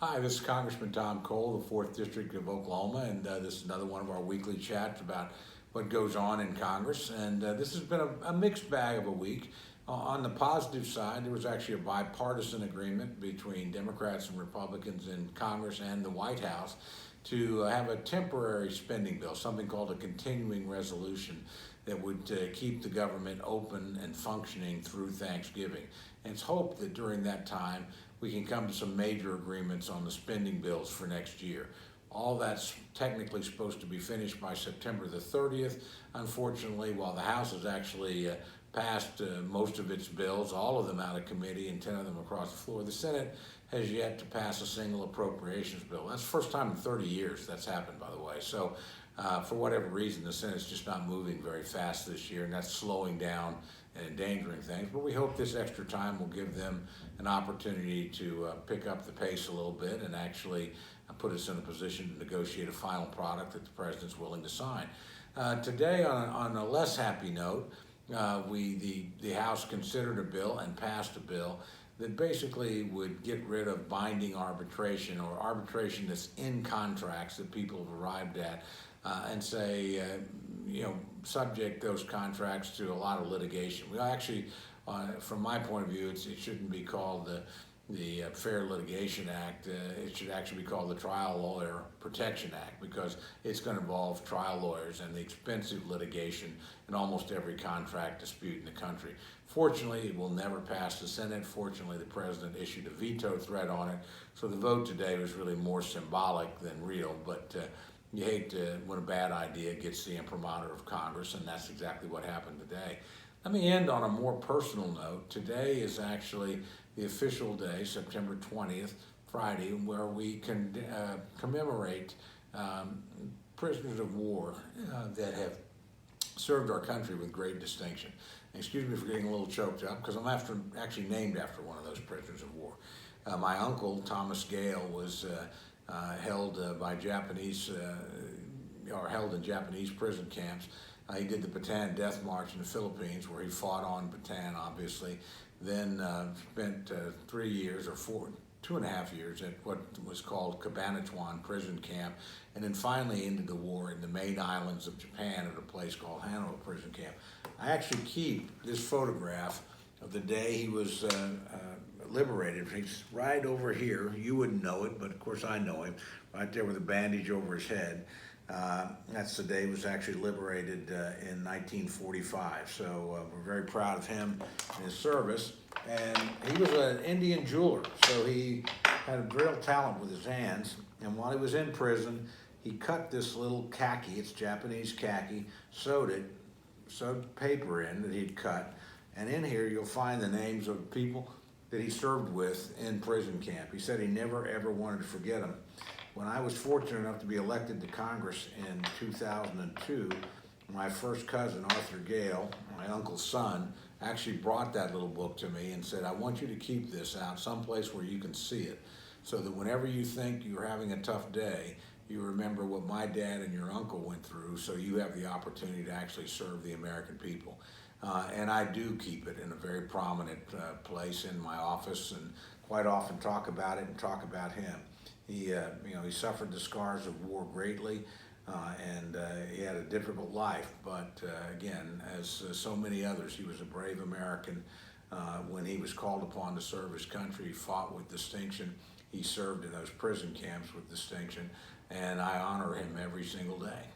Hi, this is Congressman Tom Cole, the 4th District of Oklahoma, and this is another one of our weekly chats about what goes on in Congress. And this has been a mixed bag of a week. On the positive side, there was actually a bipartisan agreement between Democrats and Republicans in Congress and the White House to have a temporary spending bill, something called a continuing resolution that would keep the government open and functioning through Thanksgiving. And it's hoped that during that time we can come to some major agreements on the spending bills for next year. All that's technically supposed to be finished by September the 30th. Unfortunately, while the House has actually passed most of its bills, all of them out of committee and 10 of them across the floor, the Senate has yet to pass a single appropriations bill. That's the first time in 30 years that's happened, by the way. So for whatever reason, the Senate's just not moving very fast this year, and that's slowing down and endangering things. But we hope this extra time will give them an opportunity to pick up the pace a little bit and actually put us in a position to negotiate a final product that the president's willing to sign. Today, on a less happy note, the House considered a bill and passed a bill that basically would get rid of binding arbitration or arbitration that's in contracts that people have arrived at, and say, subject those contracts to a lot of litigation. We actually, from my point of view, it shouldn't be called the Fair Litigation Act. It should actually be called the Trial Lawyer Protection Act, because it's going to involve trial lawyers and the expensive litigation in almost every contract dispute in the country. Fortunately, it will never pass the Senate. Fortunately, the president issued a veto threat on it, so the vote today was really more symbolic than real, but you hate when a bad idea gets the imprimatur of Congress, and that's exactly what happened today. Let me end on a more personal note. Today is actually the official day, September 20th, Friday, where we can commemorate prisoners of war that have served our country with great distinction. Excuse me for getting a little choked up, because I'm actually named after one of those prisoners of war. My uncle, Thomas Gale, was held by Japanese, or held in Japanese prison camps. He did the Bataan Death March in the Philippines, where he fought on Bataan, obviously. Then spent 3 years, or 2.5 years at what was called Cabanatuan prison camp, and then finally ended the war in the main islands of Japan at a place called Hanawa prison camp. I actually keep this photograph of the day he was liberated. He's right over here. You wouldn't know it, but of course I know him. Right there with a bandage over his head. That's the day he was actually liberated in 1945. So we're very proud of him and his service. And he was an Indian jeweler, so he had a real talent with his hands. And while he was in prison, he cut this little khaki, it's Japanese khaki, sewed paper in that he'd cut. And in here you'll find the names of people that he served with in prison camp. He said he never ever wanted to forget them. When I was fortunate enough to be elected to Congress in 2002, my first cousin, Arthur Gale, my uncle's son, actually brought that little book to me and said, I want you to keep this out someplace where you can see it, so that whenever you think you're having a tough day, you remember what my dad and your uncle went through, so you have the opportunity to actually serve the American people. And I do keep it in a very prominent place in my office, and quite often talk about it and talk about him. He suffered the scars of war greatly, and he had a difficult life. But again, as so many others, he was a brave American. When he was called upon to serve his country, he fought with distinction. He served in those prison camps with distinction, and I honor him every single day.